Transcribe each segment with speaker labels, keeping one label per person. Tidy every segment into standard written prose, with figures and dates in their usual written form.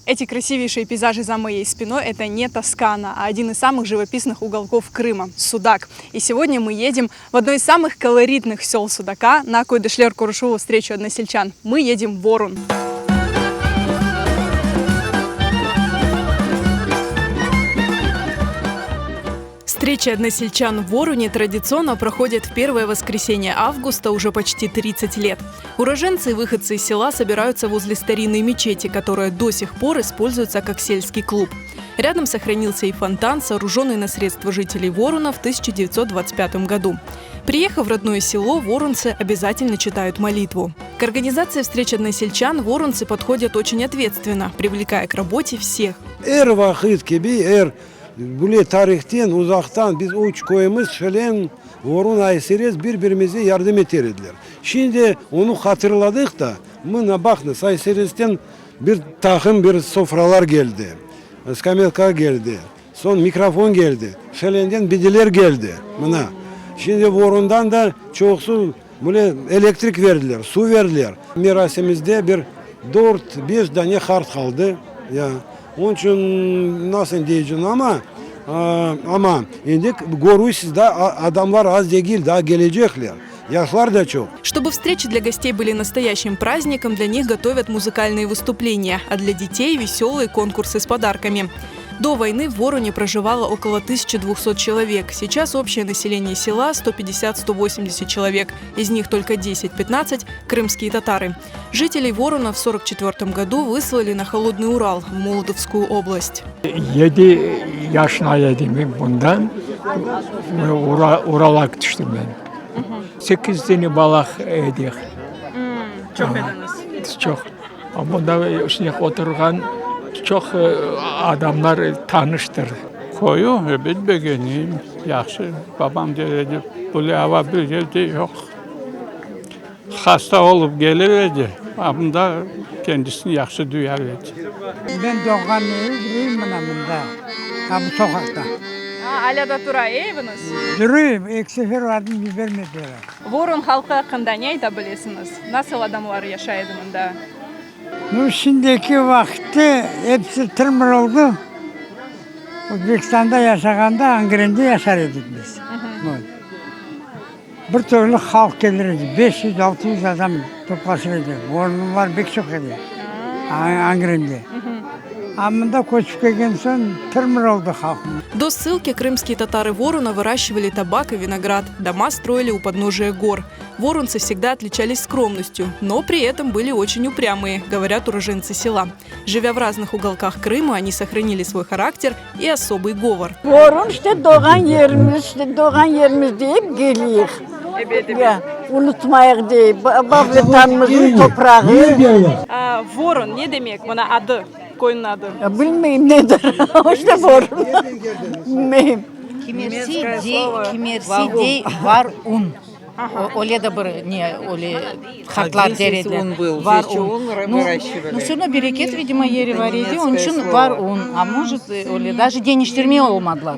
Speaker 1: Эти красивейшие пейзажи за моей спиной – это не Тоскана, а один из самых живописных уголков Крыма – Судак. И сегодня мы едем в одно из самых колоритных сел Судака на Койдышлер-Курушеву встречу односельчан. Мы едем в Ворун. Встречи односельчан в Воруне традиционно проходят в первое воскресенье августа уже почти 30 лет. Уроженцы и выходцы из села собираются возле старинной мечети, которая до сих пор используется как сельский клуб. Рядом сохранился и фонтан, сооруженный на средства жителей Воруна в 1925 году. Приехав в родное село, ворунцы обязательно читают молитву. К организации встреч односельчан ворунцы подходят очень ответственно, привлекая к работе всех.
Speaker 2: Böyle tarihten uzaktan biz uç koyumuz şölen Vorun Ayseres birbirimize yardım ettirdiler. Şimdi onu hatırladık da buna bakınız Ayseres'ten bir takım bir sofralar geldi. Skamelka geldi. Son mikrofon geldi. Şölenden bidiler geldi buna. Şimdi Vorun'dan da çoksu böyle elektrik verdiler, su verdiler. Mirasimizde bir 4-5 tane kart kaldı. Ya. Onun için nasıl diyeceğim ama şimdi görüyorsunuz da adamlar az değil daha gelecekler. Yaşlar da çok.
Speaker 1: Чтобы встречи для гостей были настоящим праздником, для них готовят музыкальные выступления, а для детей веселые конкурсы с подарками. До войны в Воруне проживало около 1200 человек. Сейчас общее население села 150-180 человек. Из них только 10-15 – крымские татары. Жителей Воруна в 1944 году выслали на Холодный Урал, в Молдовскую область.
Speaker 3: 7 yaşındaydım bundan. Ural'a gitmiştim ben. 8 tane balık yedik.
Speaker 1: Çok ediniz.
Speaker 3: Çok. Bunda üstüne oturgan çok adamlar tanıştır.
Speaker 4: Koyu biz beğeneyim. Yaxşı. Babam dedi, bu hava bir yerde yok. Hasta olup gelirdi. Babam da kendisini yaxşı duyardı.
Speaker 5: Ben doğan evliyim bunda. Bu sokakta.
Speaker 1: Hala da tura eviniz.
Speaker 5: Duruyorum. İlk sefer vardım vermediler.
Speaker 1: Ворун halkı hakkında ne de bilirsiniz? Nasıl adamlar yaşaydı bunda?
Speaker 5: Şimdiki vakti hepsi tırmır oldu. Özbekistan'da yaşaganda Angren'de yaşardık biz. Bir türlü halk gelirdi. 500-600 adam toplaşırdı. Ormanlar pek çok idi. Angren'de. Ama koçup gelgen son tırmır oldu halk.
Speaker 1: До ссылки крымские татары Воруна выращивали табак и виноград. Дома строили у подножия гор. Ворунцы всегда отличались скромностью, но при этом были очень упрямые, говорят уроженцы села. Живя в разных уголках Крыма, они сохранили свой характер и особый говор.
Speaker 6: Vorun işte doğan yerimiz deyip geliyor. Ya, unutmayık deyip, babletanımızın toprağı.
Speaker 1: Ворон ne demek? Bana adı, koyunun adı.
Speaker 6: Ya, bilmeyeyim nedir, işte vorun. Bilmeyeyim.
Speaker 7: Кимерсидей var un. Оле да бір не оле хартлар дереді. Var un. Ну, все равно берекет, видимо, ери вареди, он үшін var un. А может, оле даже денежтерме olmadılar.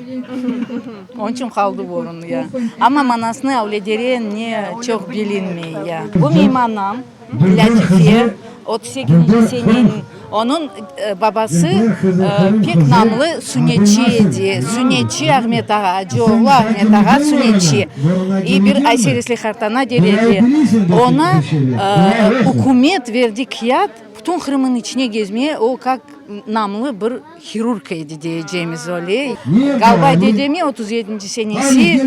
Speaker 7: Onun için kaldı vorun ya. Ama manasını olе дерен не çok bilinmiyor ya. Bu benim anam, Latife, 38 senenin. Onun babası pek namlı sünnetçiydi. Sünnetçi Ahmet Ağa, Acıoğlu Ahmet Ağa sünnetçi. İyi bir Ayseresli hartana deredi. Ona hükümet verdi kıyat. Bütün Kırım'ın içine gezmeye o как namlı bir хирург'ydi diyeceğimiz öyle. Galbay dedemi 37. senesi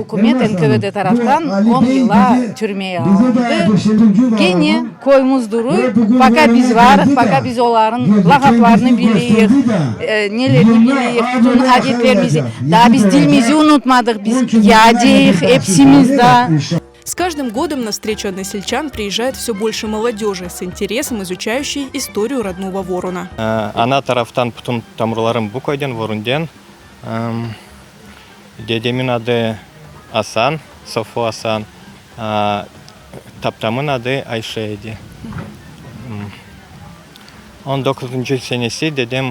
Speaker 7: hükümet NKVD taraftan 10 yıla türmeye aldı. Gene koyumuz durur. Fakat biz var, fakat biz onların lakaplarını biliyoruz, nelerini biliyoruz, bütün adetlerimizi. Daha biz dilimizi unutmadık, biz yadık, hepsimizde.
Speaker 1: С каждым годом на встречу односельчан приезжает все больше молодежи с интересом изучающей историю родного Воруна.
Speaker 8: Ана тарафтан bütün тамырларым bu köyden Vorun'dan. Dedemin adı Hasan, Sofo Hasan. Taptamın adı Ayşe'ydi. 19. senesi dedem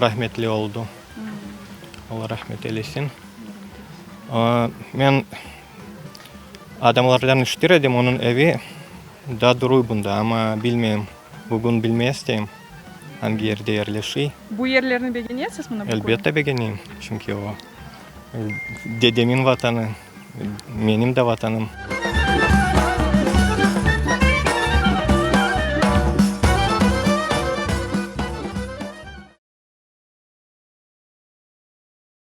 Speaker 8: rahmetli oldu. Allah rahmet eylesin. Ben adamlardan iştiredim onun evi da duruyor bunda ama bilmiyorum. Bugün bilmeye isteyim. hangi yerde yerleşiyor?
Speaker 9: Bu yerlerini beğeniyorsunuz mu?
Speaker 8: Elbette beğeneyim. Çünkü o dedemin vatanı, benim de vatanım.